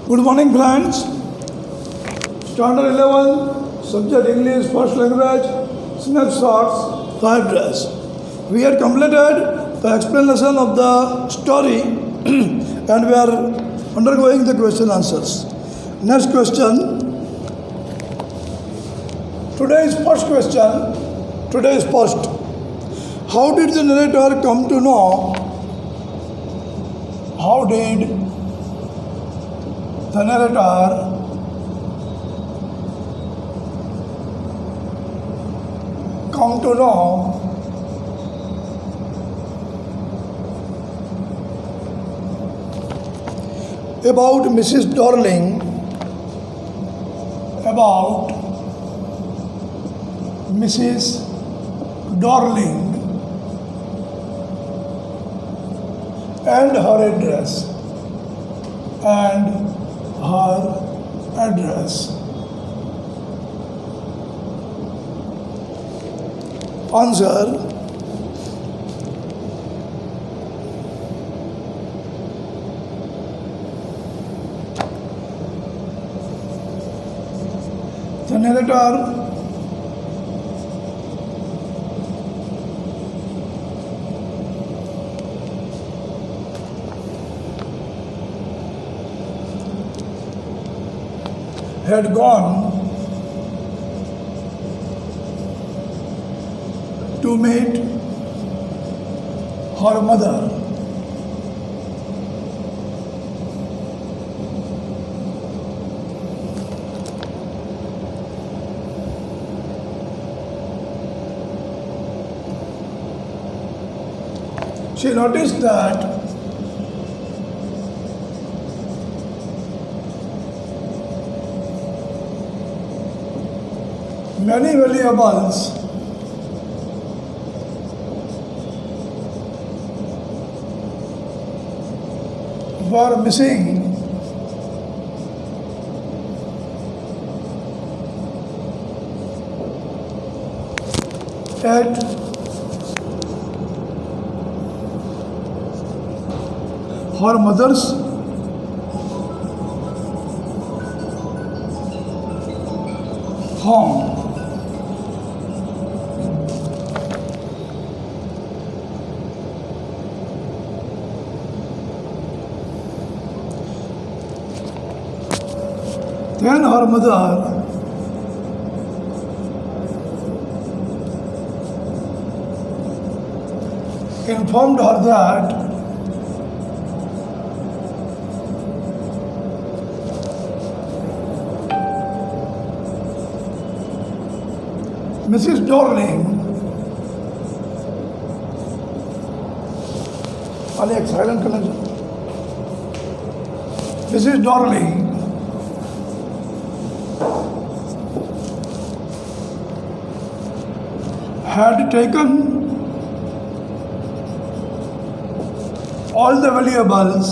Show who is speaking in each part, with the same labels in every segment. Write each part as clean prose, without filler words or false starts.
Speaker 1: Good morning, friends. Standard 11, subject English, first language, snapshots, third dress. We had completed the explanation of the story and we are undergoing the question answers. Next question. Today's first question. Today's first. How did the narrator come to know? How did the narrator come to know about Mrs. Darling, about Mrs. Darling and her address and her address. Answer. The narrator had gone to meet her mother. She noticed that many valuables were missing at her mother's home. Then her mother informed her that Mrs. Darling, एक silent connection. Mrs. Darling had taken all the valuables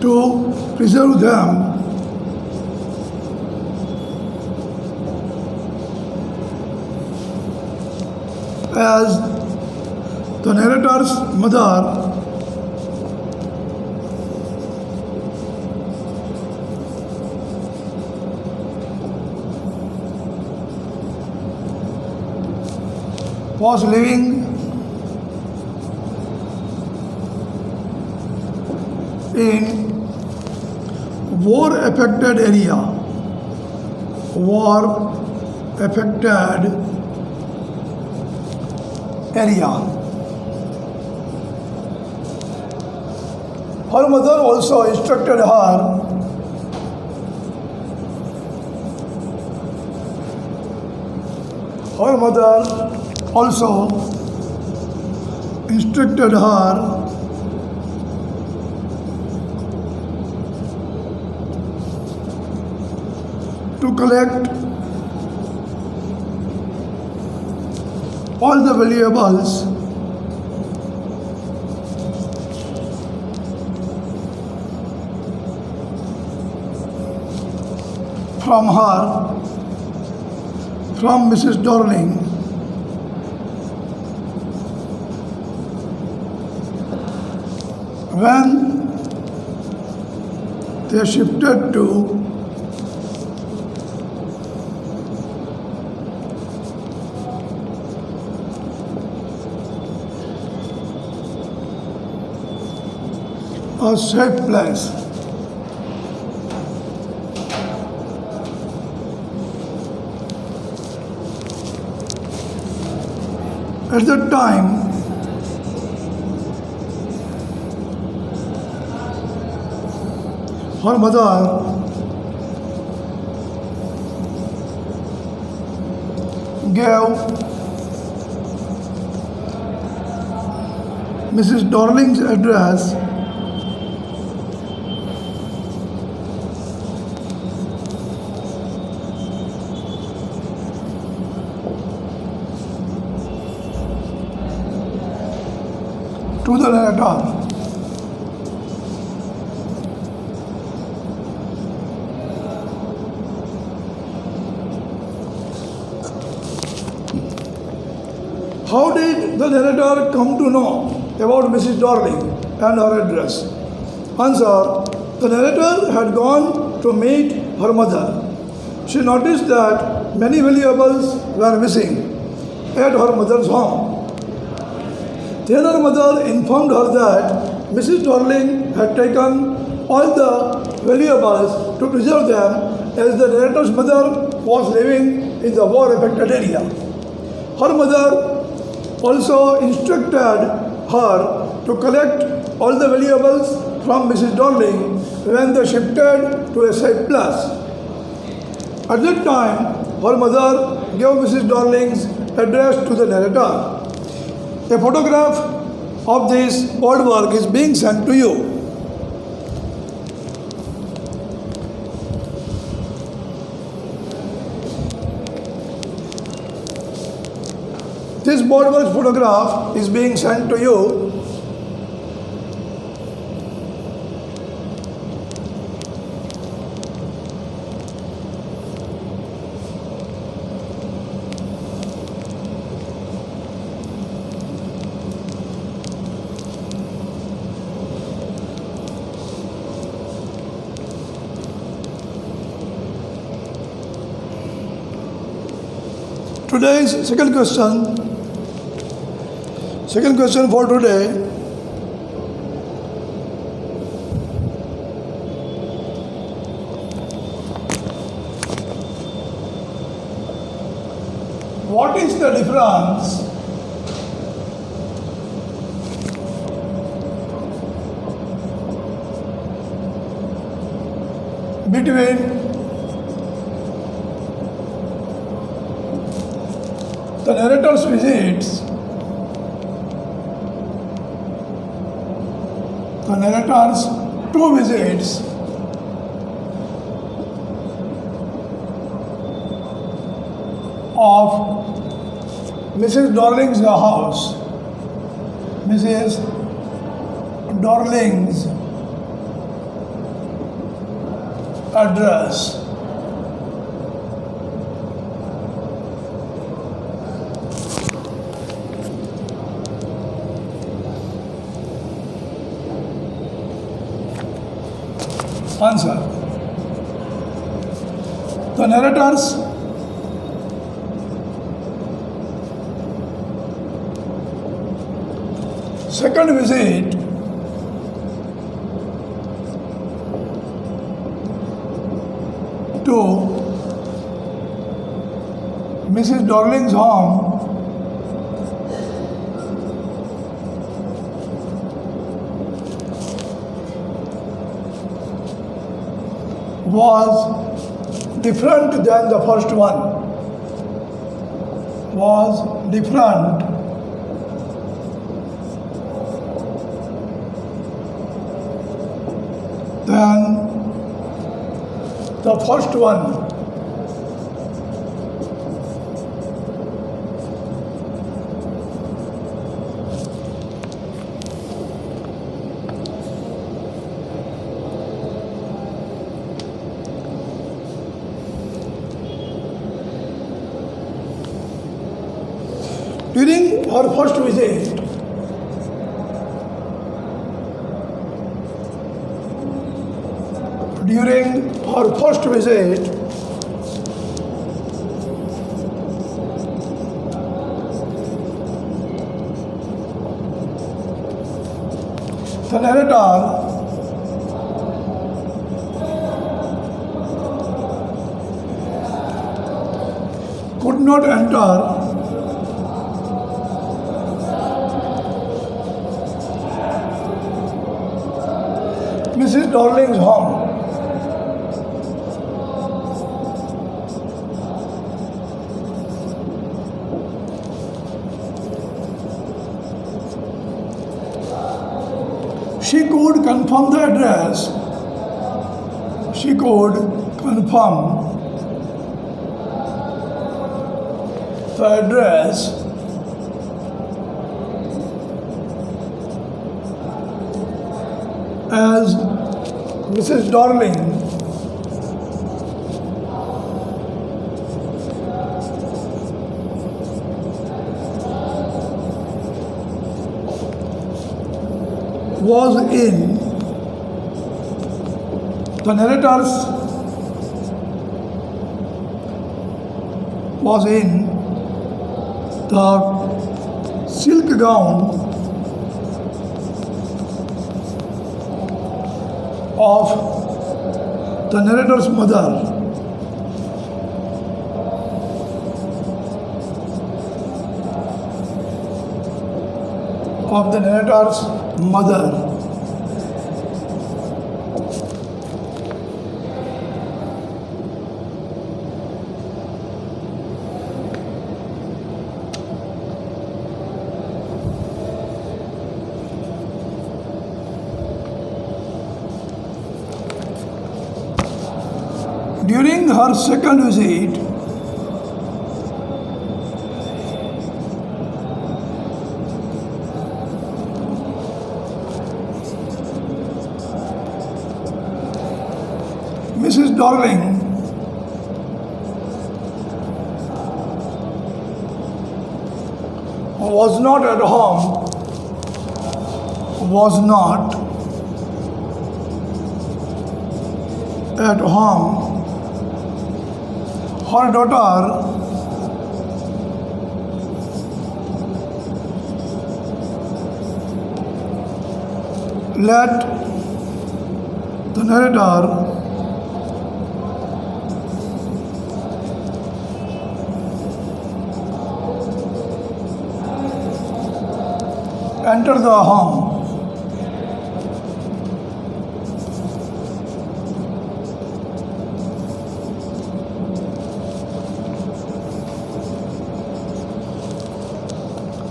Speaker 1: to preserve them as the narrator's mother was living in war affected area. Her mother also instructed her to collect all the valuables from Mrs. Darling when they shifted to a safe place. At that time, her mother gave Mrs. Darling's address to the narrator. How did the narrator come to know about Mrs. Darling and her address? Answer: the narrator had gone to meet her mother. She noticed that many valuables were missing at her mother's home. Then her mother informed her that Mrs. Darling had taken all the valuables to preserve them as the narrator's mother was living in the war-affected area. Her mother also instructed her to collect all the valuables from Mrs. Darling when they shifted to a safe place. At that time, her mother gave Mrs. Darling's address to the narrator. A photograph of this boardwork is being sent to you. This boardwork photograph is being sent to you. Today's second question for today. What is the difference between the narrator's visits, the narrator's two visits, of Mrs. Darling's house, Mrs. Darling's address. Answer: the narrator's second visit to Mrs. Darling's home was different than the first one, was different than the first one. During her first visit, during her first visit, the narrator could not enter Mrs. Darling's home. She could confirm the address. She could confirm the address as Mrs. Darling was in the narrator's was in the silk gown of the narrator's mother. Of the narrator's mother. During her second visit, Mrs. Darling was not at home, was not at home. Her daughter let the narrator enter the home.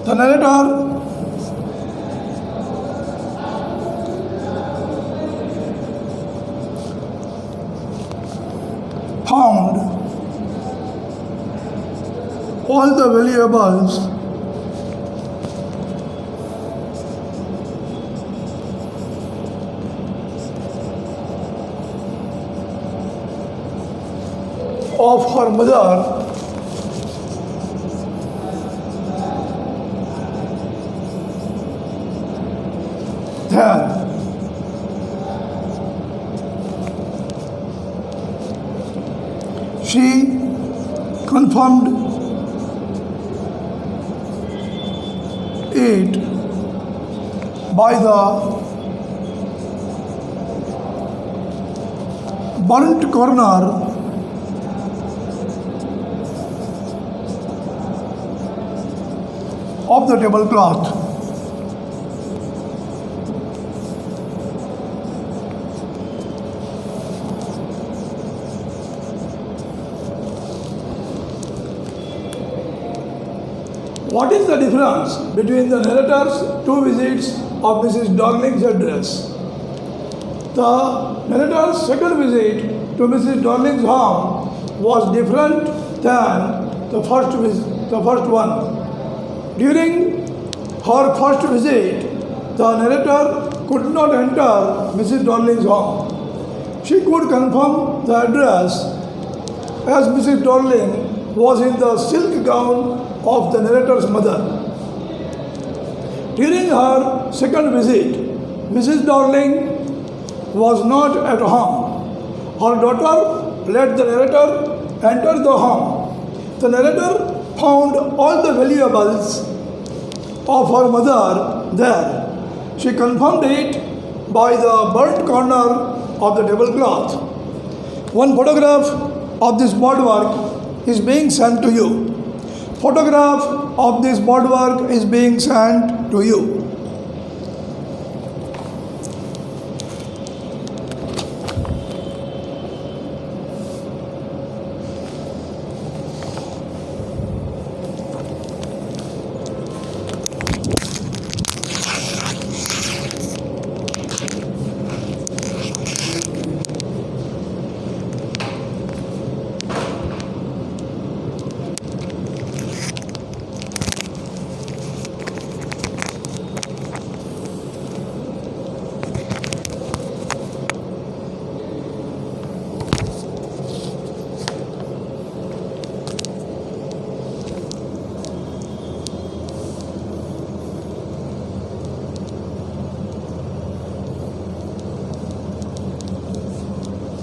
Speaker 1: The narrator found all the valuables of her mother there. She confirmed it by the burnt corner of the tablecloth. What is the difference between the narrator's two visits of Mrs. Darling's address? The narrator's second visit to Mrs. Darling's home was different than the first one. During her first visit, the narrator could not enter Mrs. Darling's home. She could confirm the address as Mrs. Darling was in the silk gown of the narrator's mother. During her second visit, Mrs. Darling was not at home. Her daughter let the narrator enter the home. The narrator found all the valuables of her mother there. She confirmed it by the burnt corner of the tablecloth. One photograph of this boardwork is being sent to you. Photograph of this boardwork is being sent to you.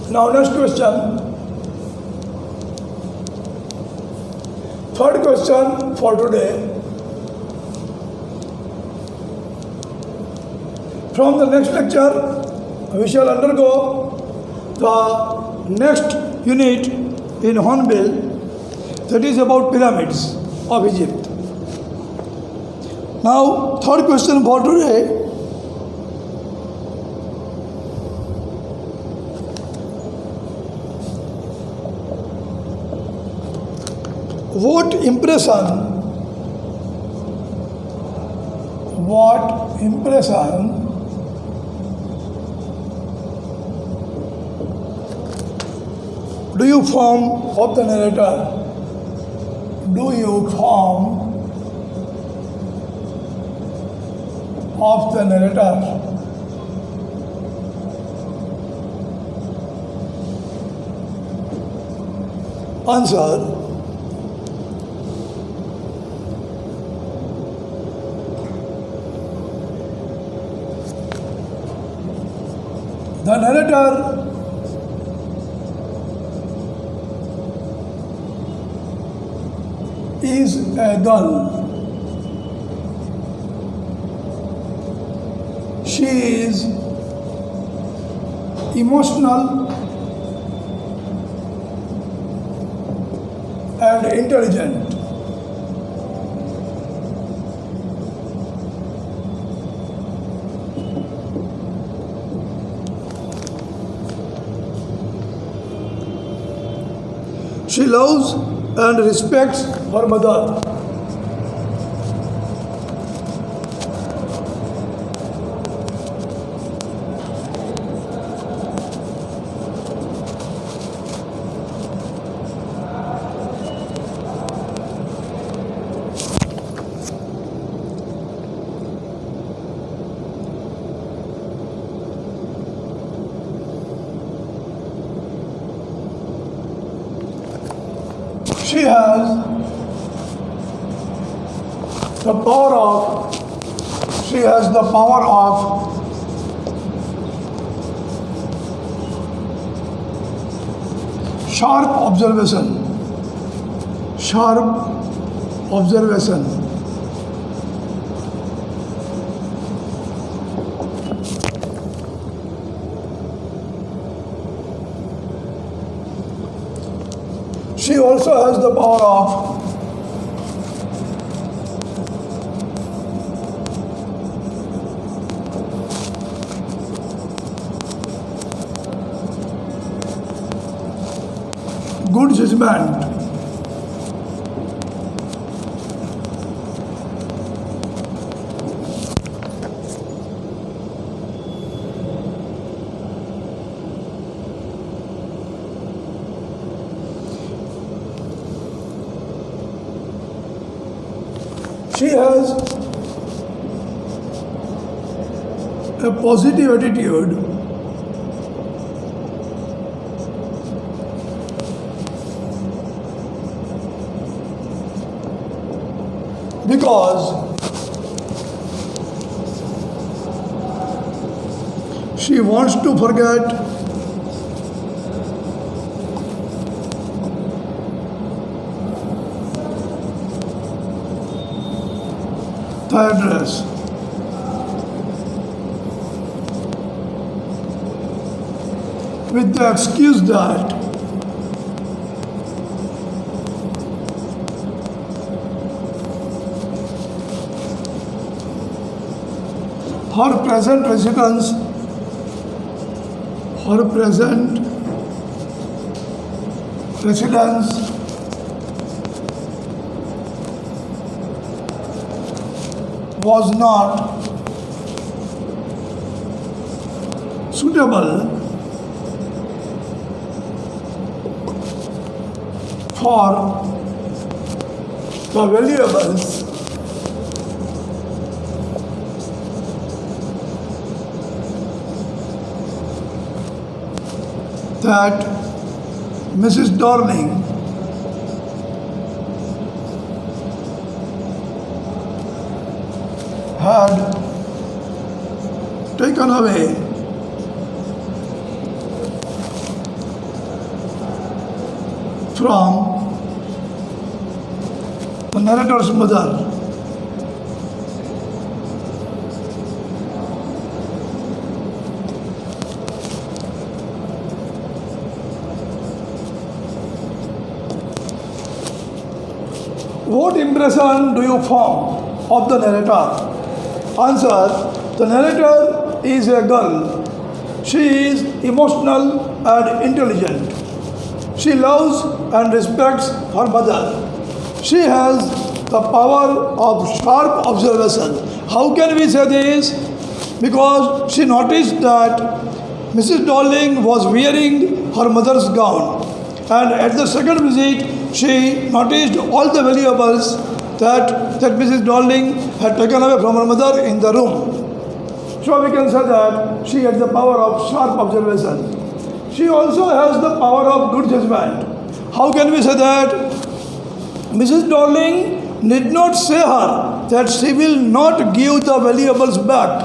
Speaker 1: Now next question. Third question for today. From the next lecture, we shall undergo the next unit in Hornbill, that is about pyramids of Egypt. Now, third question for today. What impression do you form of the narrator? Do you form of the narrator? Answer. The narrator is a girl. She is emotional and intelligent. She loves and respects her mother. She has the power of sharp observation. She also has the power of good judgment. She has a positive attitude because she wants to forget the address. With the excuse that her present residence was not suitable for the valuables that Mrs. Darling had taken away from the narrator's mother. What impression do you form of the narrator? Answer: the narrator is a girl. She is emotional and intelligent. She loves and respects her mother. She has the power of sharp observation. How can we say this? Because she noticed that Mrs. Darling was wearing her mother's gown, and at the second visit, she noticed all the valuables that Mrs. Darling had taken away from her mother in the room. So we can say that she had the power of sharp observation. She also has the power of good judgment. How can we say that? Mrs. Darling need not say her that she will not give the valuables back.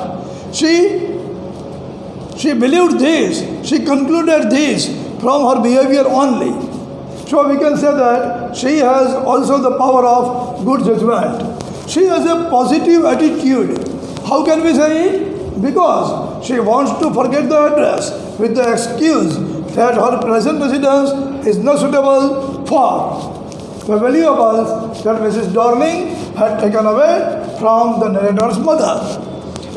Speaker 1: She believed this, she concluded this from her behavior only. So we can say that she has also the power of good judgment. She has a positive attitude. How can we say it? Because she wants to forget the address with the excuse that her present residence is not suitable for the valuables that Mrs. Darling had taken away from the narrator's mother.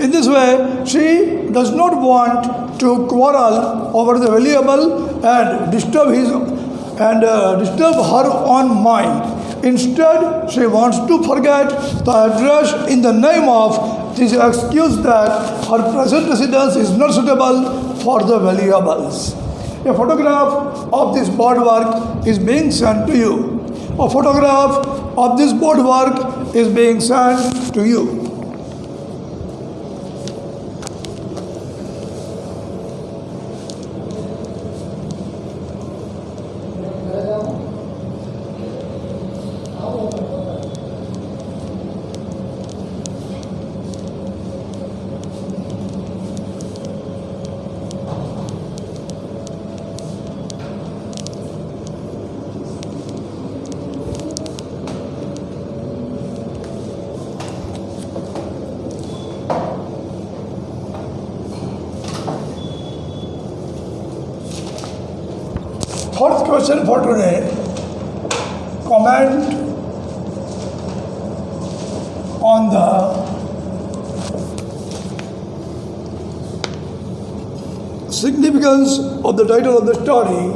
Speaker 1: In this way, she does not want to quarrel over the valuable and disturb her own mind. Instead, she wants to forget the address in the name of this excuse that her present residence is not suitable for the valuables. A photograph of this boardwork is being sent to you. A photograph of this boardwork is being sent to you. Fourth question for today: comment on the significance of the title of the story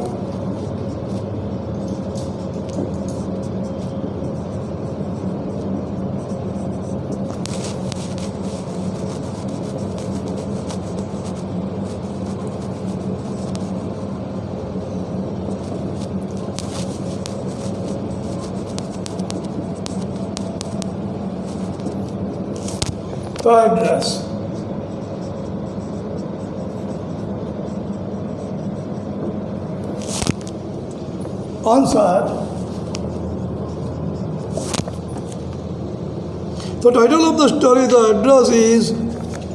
Speaker 1: the address. Answer: the title of the story, the address, is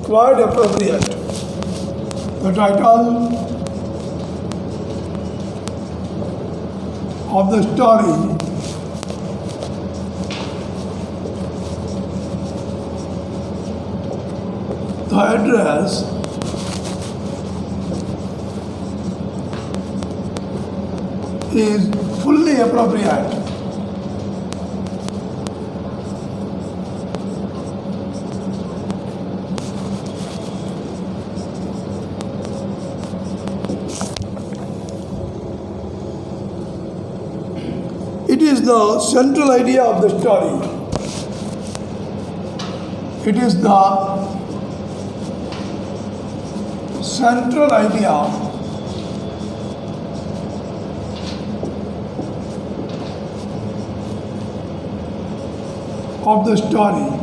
Speaker 1: quite appropriate. The title of the story the address is fully appropriate. It is the central idea of the story. It is the central idea of the story.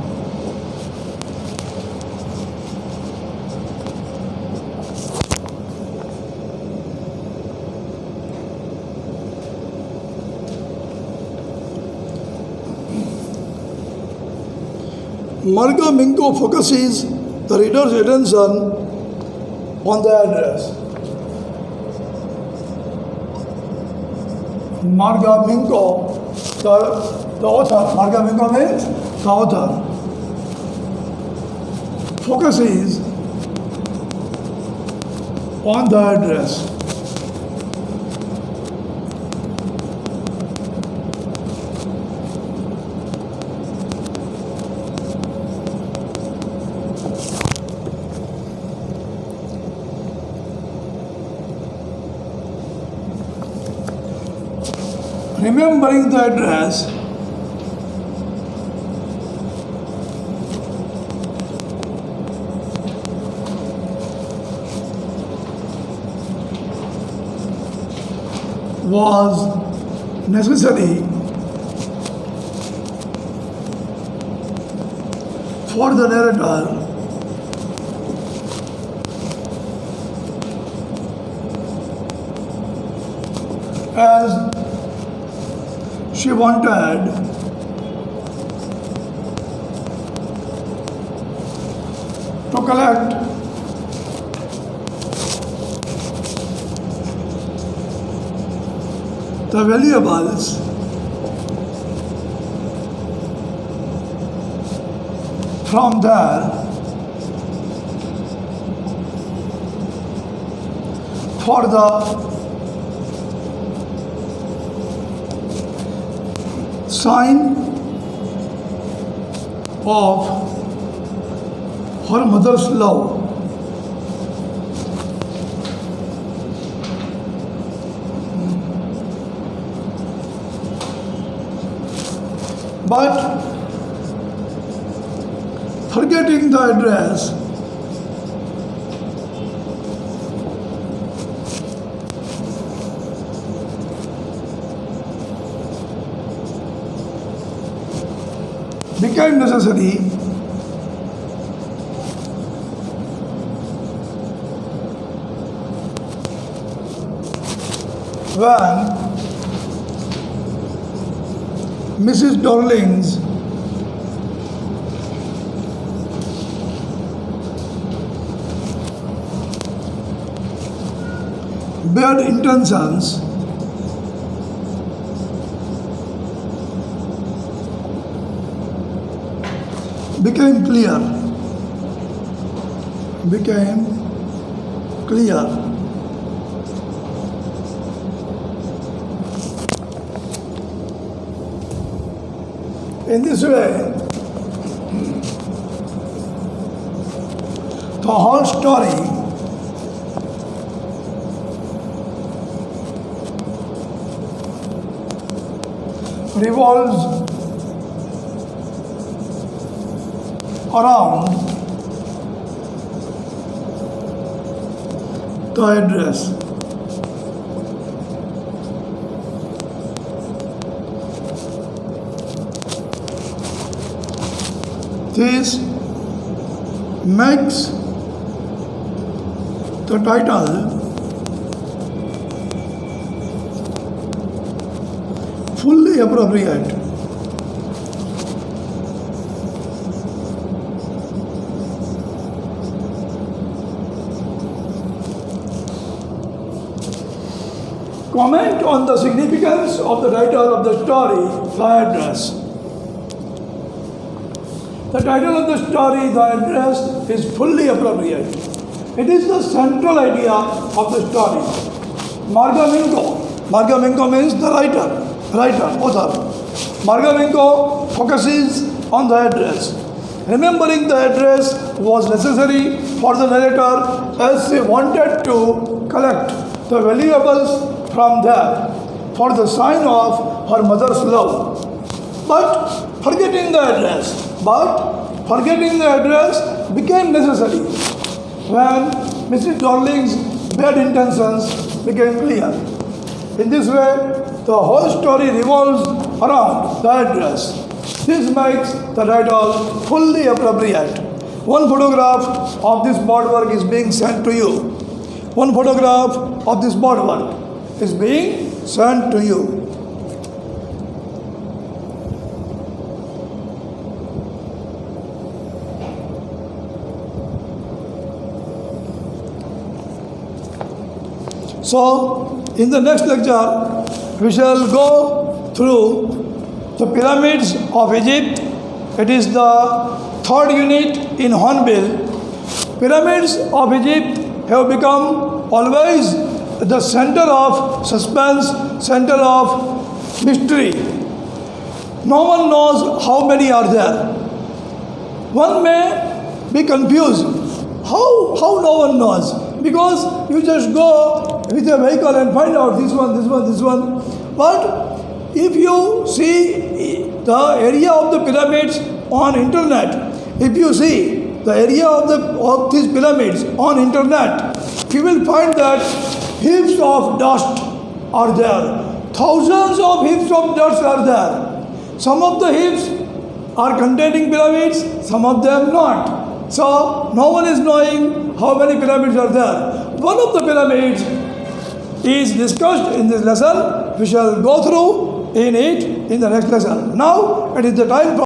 Speaker 1: Marga Minko focuses the reader's attention on the address. Marga Minko, the author, Marga Minko means the author, focuses on the address. Remembering the address was necessary for the narrator as she wanted to collect the valuables from there for the sign of her mother's love. But forgetting the address became necessary when Mrs. Darling's bad intentions became clear. In this way, the whole story revolves around the address. This makes the title fully appropriate. Comment on the significance of the title of the story, the address. The title of the story, the address, is fully appropriate. It is the central idea of the story. Margaminko means the writer, author. Margaminko focuses on the address. Remembering the address was necessary for the narrator as she wanted to collect the valuables from there for the sign of her mother's love. But forgetting the address became necessary when Mrs. Darling's bad intentions became clear. In this way, the whole story revolves around the address. This makes the title fully appropriate. One photograph of this boardwork is being sent to you. One photograph of this boardwork is being sent to you. So, in the next lecture, we shall go through the pyramids of Egypt. It is the third unit in Hornbill. Pyramids of Egypt have become always the center of suspense, center of mystery. No one knows how many are there. One may be confused. How no one knows? Because you just go with a vehicle and find out this one. But if you see the area of the pyramids on internet, if you see the area of these pyramids on internet, you will find that heaps of dust are there. Thousands of heaps of dust are there. Some of the heaps are containing pyramids, some of them not. So no one is knowing how many pyramids are there. One of the pyramids is discussed in this lesson. We shall go through in it in the next lesson. Now it is the time for